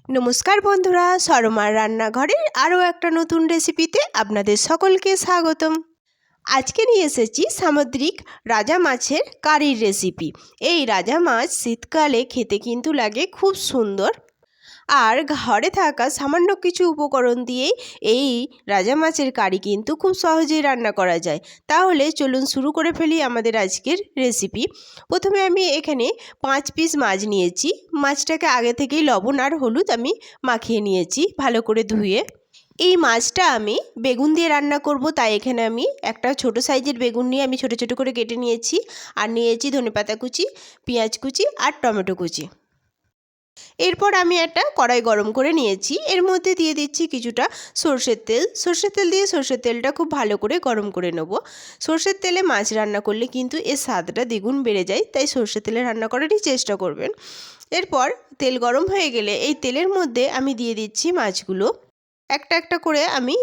নমস্কার বন্ধুরা, সরমার রান্নাঘরের আরও একটা নতুন রেসিপিতে আপনাদের সকলকে স্বাগতম। আজকে নিয়ে এসেছি সামুদ্রিক রাজা মাছের কারির রেসিপি। এই রাজা মাছ শীতকালে খেতে কিন্তু লাগে খুব সুন্দর, আর ঘরে থাকা সামান্য কিছু উপকরণ দিয়েই এই রাজা মাছের কারি কিন্তু খুব সহজেই রান্না করা যায়। তাহলে চলুন শুরু করে ফেলি আমাদের আজকের রেসিপি। প্রথমে আমি এখানে 5 পিস মাছ নিয়েছি। মাছটাকে আগে থেকেই লবণ আর হলুদ আমি মাখিয়ে নিয়েছি ভালো করে ধুয়ে। এই মাছটা আমি বেগুন দিয়ে রান্না করব, তাই এখানে আমি একটা ছোট সাইজের বেগুন নিয়ে আমি ছোট ছোট করে কেটে নিয়েছি। আর নিয়েছি ধনেপাতা কুচি, পেঁয়াজ কুচি আর টমেটো কুচি। এরপর আমি একটা কড়াই গরম করে নিয়েছি। এর মধ্যে দিয়ে দিচ্ছি কিছুটা সর্ষের তেল। সর্ষের তেল দিয়ে সর্ষের তেলটা খুব ভালো করে গরম করে নেব। সর্ষের তেলে মাছ রান্না করলে কিন্তু এর স্বাদটা দ্বিগুণ বেড়ে যায়, তাই সর্ষের তেলে রান্না করারই চেষ্টা করবেন। এরপর তেল গরম হয়ে গেলে এই তেলের মধ্যে আমি দিয়ে দিচ্ছি মাছগুলো। একটা একটা করে আমি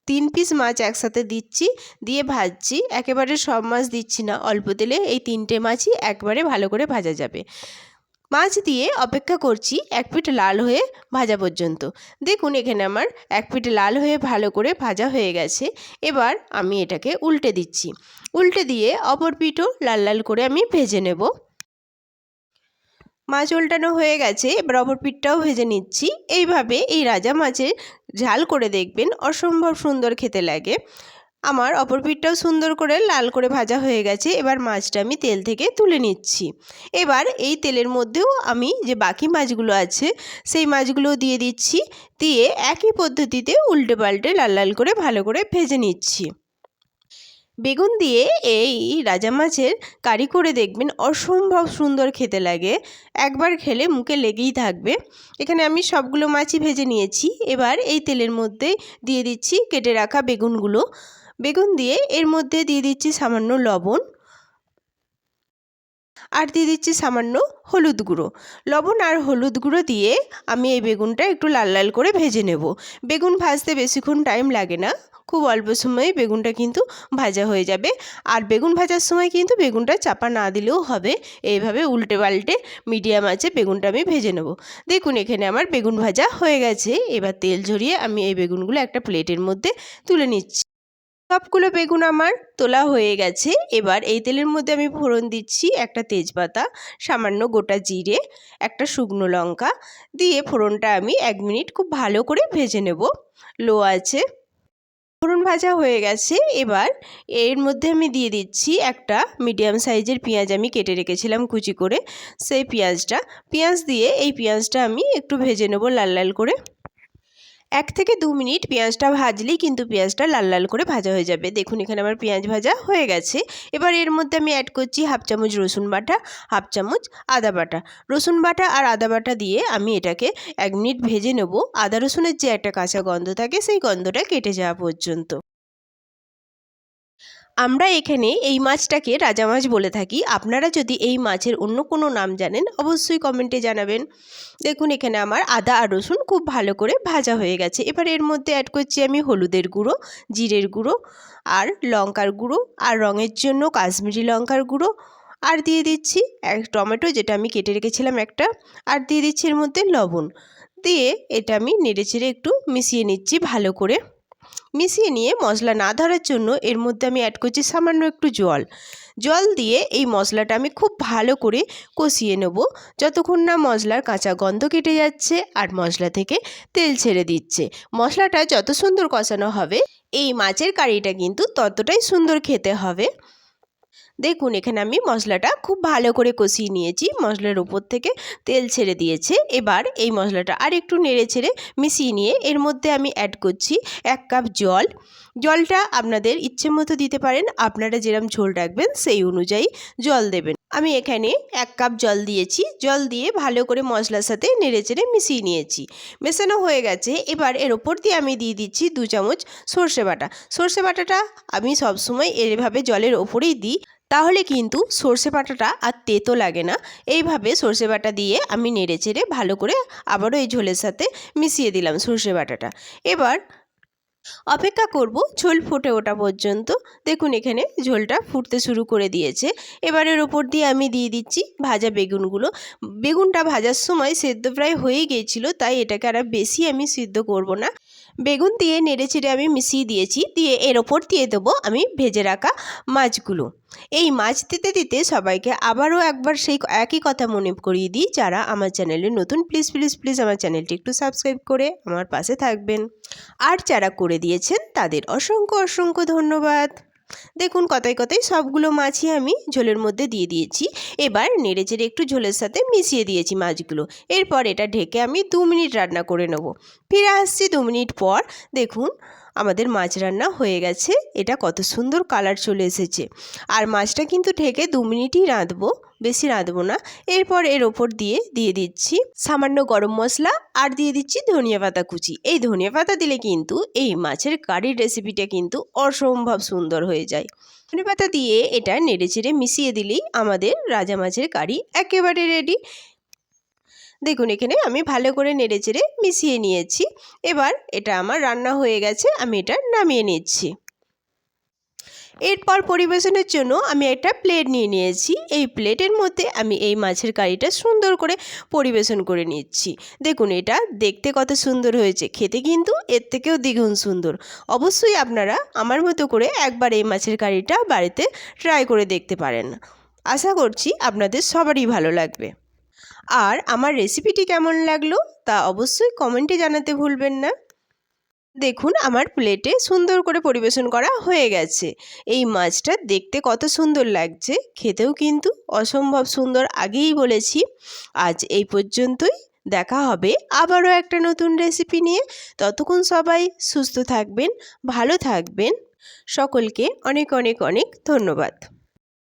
3 পিস মাছ একসাথে দিচ্ছি, দিয়ে ভাজছি। একেবারে সব মাছ দিচ্ছি না, অল্প তেলে এই 3টে মাছই একবারে ভালো করে ভাজা যাবে। মাছ দিয়ে অপেক্ষা করছি এক পিঠ লাল হয়ে ভাজা পর্যন্ত। দেখুন এখানে আমার এক পিঠ লাল হয়ে ভালো করে ভাজা হয়ে গেছে। এবার আমি এটাকে উল্টে দিচ্ছি। উল্টে দিয়ে অপর পিঠও লাল লাল করে আমি ভেজে নেব। মাছ উল্টানো হয়ে গেছে, এবার অপর পিঠটাও ভেজে নিচ্ছি। এইভাবে এই রাজা মাছের ঝাল করে দেখবেন, অসম্ভব সুন্দর খেতে লাগে। আমার অপর পিঠটাও সুন্দর করে লাল করে ভাজা হয়ে গেছে। এবার মাছটা আমি তেল থেকে তুলে নিচ্ছি। এবার এই তেলের মধ্যেও আমি যে বাকি মাছগুলো আছে সেই মাছগুলো দিয়ে দিচ্ছি। দিয়ে একই পদ্ধতিতে উল্টে পাল্টে লাল লাল করে ভালো করে ভেজে নিচ্ছি। বেগুন দিয়ে এই রাজা মাছের কারি করে দেখবেন, অসম্ভব সুন্দর খেতে লাগে। একবার খেলে মুখে লেগেই থাকবে। এখানে আমি সবগুলো মাছই ভেজে নিয়েছি। এবার এই তেলের মধ্যে দিয়ে দিচ্ছি কেটে রাখা বেগুনগুলো। বেগুন দিয়ে এর মধ্যে দিয়ে দিচ্ছি সামান্য লবণ, আর দিয়ে দিচ্ছি সামান্য হলুদ গুঁড়ো। লবণ আর হলুদ গুঁড়ো দিয়ে আমি এই বেগুনটা একটু লাল লাল করে ভেজে নেব। বেগুন ভাজতে বেশিক্ষণ টাইম লাগে না, খুব অল্প সময়ে বেগুনটা কিন্তু ভাজা হয়ে যাবে। আর বেগুন ভাজার সময় কিন্তু বেগুনটা চাপা না দিলেও হবে। এইভাবে উল্টে পাল্টে মিডিয়াম আঁচে বেগুনটা আমি ভেজে নেব। দেখুন এখানে আমার বেগুন ভাজা হয়ে গেছে। এবার তেল ঝরিয়ে আমি এই বেগুনগুলো একটা প্লেটের মধ্যে তুলে নিচ্ছি। সবগুলো বেগুন আমার তোলা হয়ে গেছে। এবার এই তেলের মধ্যে আমি ফোড়ন দিচ্ছি একটা তেজপাতা, সামান্য গোটা জিরে, একটা শুকনো লঙ্কা দিয়ে ফোড়নটা আমি 1 মিনিট খুব ভালো করে ভেজে নেব লো আছে। ফোড়ন ভাজা হয়ে গেছে। এবার এর মধ্যে আমি দিয়ে দিচ্ছি একটা মিডিয়াম সাইজের পেঁয়াজ আমি কেটে রেখেছিলাম কুচি করে, সেই পেঁয়াজ দিয়ে এই পেঁয়াজটা আমি একটু ভেজে নেব লাল লাল করে। 1 থেকে 2 মিনিট পেঁয়াজটা ভাজলেই কিন্তু পেঁয়াজটা লাল লাল করে ভাজা হয়ে যাবে। দেখুন এখানে আমার পেঁয়াজ ভাজা হয়ে গেছে। এবার এর মধ্যে আমি অ্যাড করছি 1/2 চামচ রসুন বাটা, 1/2 চামচ আদা বাটা। রসুন বাটা আর আদা বাটা দিয়ে আমি এটাকে 1 মিনিট ভেজে নেব। আদা রসুনের যে একটা কাঁচা গন্ধ থাকে সেই গন্ধটা কেটে যাওয়া পর্যন্ত। আমরা এখানে এই মাছটাকে রাজা মাছ বলে থাকি। আপনারা যদি এই মাছের অন্য কোনো নাম জানেন অবশ্যই কমেন্টে জানাবেন। দেখুন এখানে আমার আদা আর রসুন খুব ভালো করে ভাজা হয়ে গেছে। এবার এর মধ্যে অ্যাড করছি আমি হলুদের গুঁড়ো, জিরের গুঁড়ো আর লঙ্কার গুঁড়ো, আর রঙের জন্য কাশ্মীরি লঙ্কার গুঁড়ো, আর দিয়ে দিচ্ছি এক টমেটো যেটা আমি কেটে রেখেছিলাম একটা, আর দিয়ে দিচ্ছি এর মধ্যে লবণ। দিয়ে এটা আমি নেড়েচেড়ে একটু মিশিয়ে নিচ্ছি ভালো করে। মিশিয়ে নিয়ে মশলা না ধরার জন্য এর মধ্যে আমি অ্যাড করছি সামান্য একটু জল দিয়ে এই মশলাটা আমি খুব ভালো করে কষিয়ে নেব, যতক্ষণ না মশলার কাঁচা গন্ধ কেটে যাচ্ছে আর মশলা থেকে তেল ছেড়ে দিচ্ছে। মশলাটা যত সুন্দর কষানো হবে এই মাছের কারিটা কিন্তু ততটাই সুন্দর খেতে হবে। দেখুন এখানে আমি মশলাটা খুব ভালো করে কষিয়ে নিয়েছি, মশলার উপর থেকে তেল ছেড়ে দিয়েছে। এবার এই মশলাটা আর একটু নেড়ে ছেড়ে মিশিয়ে নিয়ে এর মধ্যে আমি অ্যাড করছি 1 কাপ জল। জলটা আপনাদের ইচ্ছে মতো দিতে পারেন, আপনারা যেরকম ঝোল রাখবেন সেই অনুযায়ী জল দেবেন। আমি এখানে 1 কাপ জল দিয়েছি। জল দিয়ে ভালো করে মশলার সাথে নেড়ে চেড়ে মিশিয়ে নিয়েছি। মেশানো হয়ে গেছে। এবার এর ওপর দিয়ে আমি দিয়ে দিচ্ছি 2 চামচ সর্ষে বাটা। সর্ষে বাটাটা আমি সবসময় এভাবে জলের ওপরেই দিই, তাহলে কিন্তু সর্ষে বাটাটা আর তেতো লাগে না। এইভাবে সর্ষে বাটা দিয়ে আমি নেড়ে চেড়ে ভালো করে আবারও এই ঝোলের সাথে মিশিয়ে দিলাম সর্ষে বাটাটা। এবার অপেক্ষা করব ঝোল ফুটে ওঠা পর্যন্ত। দেখুন এখানে ঝোলটা ফুটতে শুরু করে দিয়েছে। এবার এর ওপর দিয়ে আমি দিয়ে দিচ্ছি ভাজা বেগুনগুলো। বেগুনটা ভাজার সময় সেদ্ধ প্রায় হয়েই গিয়েছিল, তাই এটাকে আর বেশি আমি সিদ্ধ করব না। বেগুন দিয়ে নেড়েচেড়ে আমি মিশিয়ে দিয়েছি। দিয়ে এর ওপর দিয়ে দেবো আমি ভেজে রাখা মাছগুলো। এই মাছ দিতে দিতে সবাইকে আবারও একবার সেই একই কথা মনে করিয়ে দিই, যারা আমার চ্যানেলে নতুন প্লিজ প্লিজ প্লিজ আমার চ্যানেলটি একটু সাবস্ক্রাইব করে আমার পাশে থাকবেন। আর যারা করে দিয়েছেন তাদের অসংখ্য অসংখ্য ধন্যবাদ। দেখুন কথায় কথায় সবগুলো মাছই আমি ঝোলের মধ্যে দিয়ে দিয়েছি। এবার নেড়েচেড়ে একটু ঝোলের সাথে মিশিয়ে দিয়েছি মাছগুলো। এরপর এটা ঢেকে আমি 2 মিনিট রান্না করে নেব। ফিরে আসছি 2 মিনিট পর। দেখুন আমাদের মাছ রান্না হয়ে গেছে। এটা কত সুন্দর কালার চলে এসেছে। আর মাছটা কিন্তু ঢেকে 2 মিনিটই রাঁধবো, বেশি রাঁধবো না। এরপর এর ওপর দিয়ে দিচ্ছি সামান্য গরম মশলা আর দিয়ে দিচ্ছি ধনিয়া পাতা কুচি। এই ধনিয়া পাতা দিলে কিন্তু এই মাছের কারির রেসিপিটা কিন্তু অসম্ভব সুন্দর হয়ে যায়। ধনিয়া পাতা দিয়ে এটা নেড়েচেড়ে মিশিয়ে দিলেই আমাদের রাজা মাছের কারি একেবারে রেডি। দেখুন এখানে আমি ভালো করে নেড়েচেড়ে মিশিয়ে নিয়েছি। এবার এটা আমার রান্না হয়ে গেছে, আমি এটা নামিয়ে নিচ্ছি। এরপর পরিবেশনের জন্য আমি একটা প্লেট নিয়ে নিয়েছি। এই প্লেটের মধ্যে আমি এই মাছের কারিটা সুন্দর করে পরিবেশন করে নিচ্ছি। দেখুন এটা দেখতে কত সুন্দর হয়েছে, খেতে কিন্তু এর থেকেও দ্বিগুণ সুন্দর। অবশ্যই আপনারা আমার মতো করে একবার এই মাছের কারিটা বাড়িতে ট্রাই করে দেখতে পারেন। আশা করছি আপনাদের সবারই ভালো লাগবে। আর আমার রেসিপিটি কেমন লাগলো তা অবশ্যই কমেন্টে জানাতে ভুলবেন না। দেখুন আমার প্লেটে সুন্দর করে পরিবেশন করা হয়ে গেছে। এই মাছটা দেখতে কত সুন্দর লাগছে, খেতেও কিন্তু অসম্ভব সুন্দর, আগেই বলেছি। আজ এই পর্যন্তই। দেখা হবে আবারও একটা নতুন রেসিপি নিয়ে। ততক্ষণ সবাই সুস্থ থাকবেন, ভালো থাকবেন। সকলকে অনেক অনেক অনেক ধন্যবাদ।